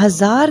1000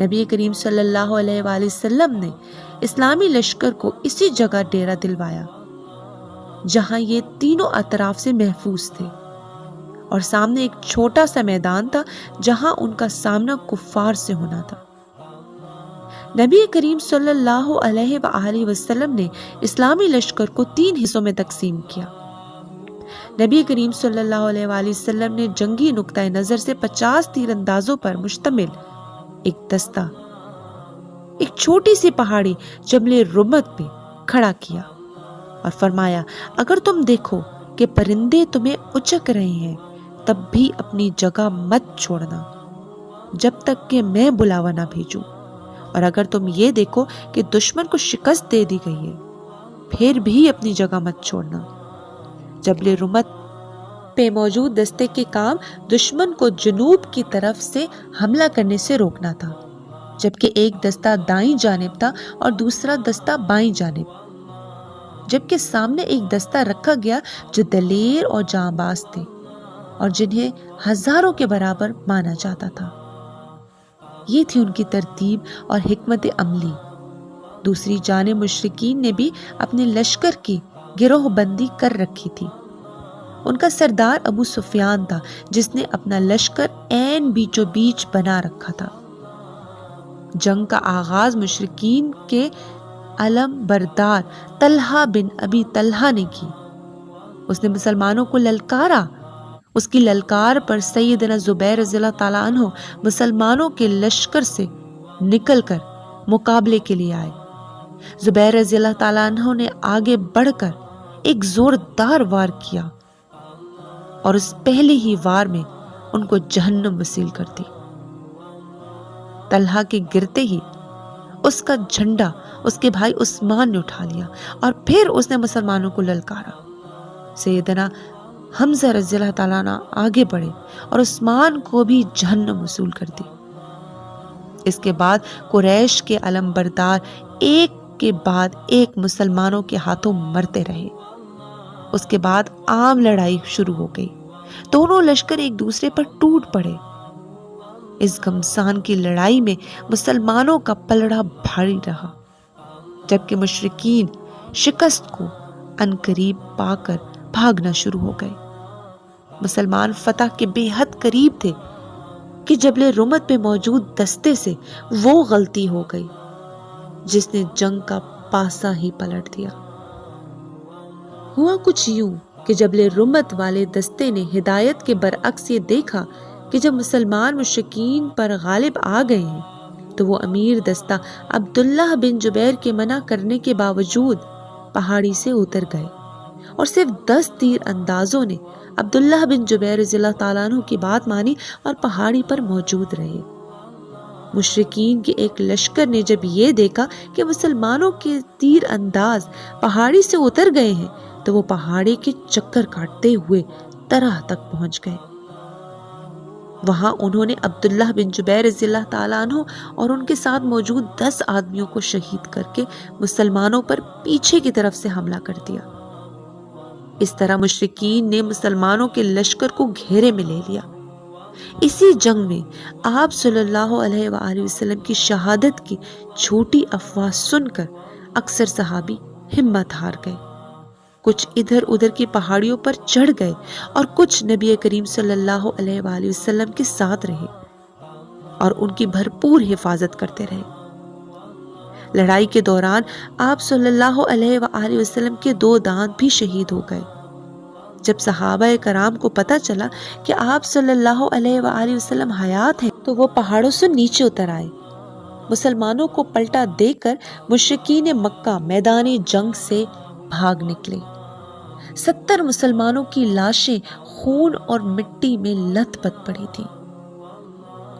نبی کریم صلی اللہ علیہ وآلہ وسلم نے اسلامی لشکر کو اسی جگہ ڈیرا دلوایا جہاں یہ تینوں اطراف سے محفوظ تھے، اور سامنے ایک چھوٹا سا میدان تھا جہاں ان کا سامنا کفار سے ہونا تھا۔ نبی کریم صلی اللہ علیہ وآلہ وسلم نے اسلامی لشکر کو 3 حصوں میں تقسیم کیا۔ نبی کریم صلی اللہ علیہ وآلہ وسلم نے جنگی نقطۂ نظر سے 50 تیر اندازوں پر مشتمل ایک دستہ ایک چھوٹی سی پہاڑی جبل رمت پہ کھڑا کیا اور فرمایا، اگر تم دیکھو کہ پرندے تمہیں اچک رہے ہیں تب بھی اپنی جگہ مت چھوڑنا جب تک کہ میں بلاوا نہ بھیجوں، اور اگر تم یہ دیکھو کہ دشمن کو شکست دے دی گئی ہے پھر بھی اپنی جگہ مت چھوڑنا۔ جبل رمت پہ موجود دستے کے کام دشمن کو جنوب کی طرف سے حملہ کرنے سے روکنا تھا، جبکہ ایک دستہ دائیں جانب تھا اور دوسرا دستہ بائیں جانب، جبکہ سامنے ایک دستہ رکھا گیا جو دلیر اور جاں باز تھے اور جنہیں ہزاروں کے برابر مانا جاتا تھا۔ یہ تھی ان کی ترتیب اور حکمت عملی۔ دوسری جانب مشرکین نے بھی اپنے لشکر کی گروہ بندی کر رکھی تھی۔ ان کا سردار ابو سفیان تھا جس نے اپنا لشکر عین بیچو بیچ بنا رکھا تھا۔ جنگ کا آغاز مشرکین کے علم بردار طلحہ بن ابی طلحہ نے کی۔ اس نے مسلمانوں کو للکارا۔ اس کی للکار پر سیدنا زبیر رضی اللہ تعالیٰ عنہ مسلمانوں کے لشکر سے نکل کر مقابلے کے لیے آئے۔ زبیر رضی اللہ تعالیٰ عنہ نے آگے بڑھ کر ایک زوردار وار کیا اور اس پہلے ہی وار میں ان کو جہنم وصیل کر دی۔ طلحہ کے گرتے ہی اس کا جھنڈا اس کے بھائی عثمان نے اٹھا لیا اور پھر اس نے مسلمانوں کو للکارا۔ سیدنا حمزہ رضی اللہ تعالیٰ عنہ آگے بڑھے اور عثمان کو بھی جہنم وصول کر دی۔ اس کے بعد قریش کے علم بردار ایک کے بعد ایک مسلمانوں کے ہاتھوں مرتے رہے۔ اس کے بعد عام لڑائی شروع ہو گئی۔ دونوں لشکر ایک دوسرے پر ٹوٹ پڑے۔ اس گھمسان کی لڑائی میں مسلمانوں کا پلڑا بھاری رہا، جبکہ مشرکین شکست کو عنقریب پا کر بھاگنا شروع ہو گئے۔ مسلمان فتح کے بے حد قریب تھے کہ جبل رمت پہ موجود دستے سے وہ غلطی ہو گئی جس نے جنگ کا پاسا ہی پلٹ دیا۔ ہوا کچھ یوں کہ جبل رمت والے دستے نے ہدایت کے برعکس یہ دیکھا کہ جب مسلمان مشرکین پر غالب آ گئے ہیں تو وہ امیر دستہ عبداللہ بن جبیر کے منع کرنے کے باوجود پہاڑی سے اتر گئے اور صرف 10 تیر اندازوں نے عبداللہ بن جبیر رضی اللہ تعالیٰ عنہ کی بات مانی اور پہاڑی پر موجود رہے۔ مشرکین کے ایک لشکر نے جب یہ دیکھا کہ مسلمانوں کے تیر انداز پہاڑی سے اتر گئے ہیں تو وہ پہاڑی کے چکر کاٹتے ہوئے ترہ تک پہنچ گئے۔ وہاں انہوں نے عبداللہ بن جبیر رضی اللہ تعالیٰ عنہ اور ان کے ساتھ موجود 10 آدمیوں کو شہید کر کے مسلمانوں پر پیچھے کی طرف سے حملہ کر دیا۔ اس طرح مشرکین نے مسلمانوں کے لشکر کو گھیرے میں لے لیا۔ اسی جنگ میں آپ صلی اللہ علیہ وآلہ وسلم کی شہادت کی چھوٹی افواہ سن کر اکثر صحابی ہمت ہار گئے۔ کچھ ادھر ادھر کی پہاڑیوں پر چڑھ گئے اور کچھ نبی کریم صلی اللہ علیہ وآلہ وسلم کے ساتھ رہے اور ان کی بھرپور حفاظت کرتے رہے۔ لڑائی کے دوران آپ صلی اللہ علیہ وآلہ وسلم کے 2 دانت بھی شہید ہو گئے۔ جب صحابہ کرام کو پتہ چلا کہ آپ صلی اللہ علیہ وآلہ وسلم حیات ہیں تو وہ پہاڑوں سے نیچے اتر آئے۔ مسلمانوں کو پلٹا دے کر مشرکین مکہ میدان جنگ سے بھاگ نکلے۔ 70 مسلمانوں کی لاشیں خون اور مٹی میں لت پت پڑی تھیں۔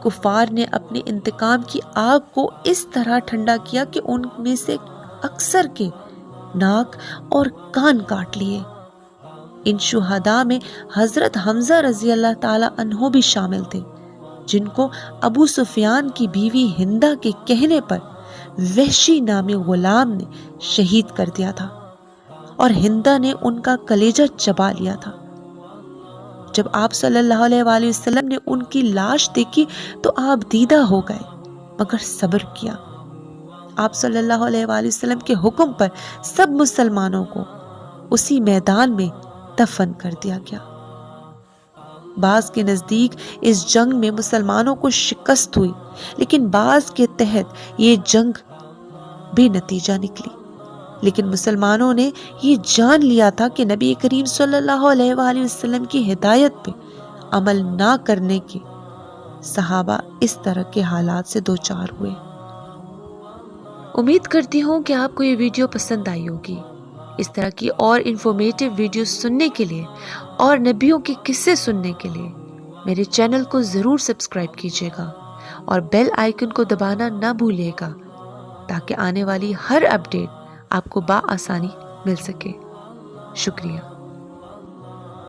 کفار نے اپنے انتقام کی آگ کو اس طرح ٹھنڈا کیا کہ ان میں سے اکثر کے ناک اور کان کاٹ لیے۔ ان شہداء میں حضرت حمزہ رضی اللہ تعالی عنہ بھی شامل تھے، جن کو ابو سفیان کی بیوی ہندہ کے کہنے پر وحشی نامی غلام نے شہید کر دیا تھا اور ہندہ نے ان کا کلیجہ چبا لیا تھا۔ جب آپ صلی اللہ علیہ وآلہ وسلم نے ان کی لاش دیکھی تو آپ دیدہ ہو گئے۔ مگر صبر کیا۔ آپ صلی اللہ علیہ وآلہ وسلم کے حکم پر سب مسلمانوں کو اسی میدان میں دفن کر دیا گیا۔ بعض کے نزدیک اس جنگ میں مسلمانوں کو شکست ہوئی، لیکن بعض کے تحت یہ جنگ بے نتیجہ نکلی۔ لیکن مسلمانوں نے یہ جان لیا تھا کہ نبی کریم صلی اللہ علیہ وآلہ وسلم کی ہدایت پہ عمل نہ کرنے کے صحابہ اس طرح کے حالات سے دوچار ہوئے۔ امید کرتی ہوں کہ آپ کو یہ ویڈیو پسند آئی ہوگی۔ اس طرح کی اور انفارمیٹو ویڈیو سننے کے لیے اور نبیوں کے قصے سننے کے لیے میرے چینل کو ضرور سبسکرائب کیجیے گا اور بیل آئیکن کو دبانا نہ بھولیے گا تاکہ آنے والی ہر اپڈیٹ آپ کو بآسانی مل سکے۔ شکریہ۔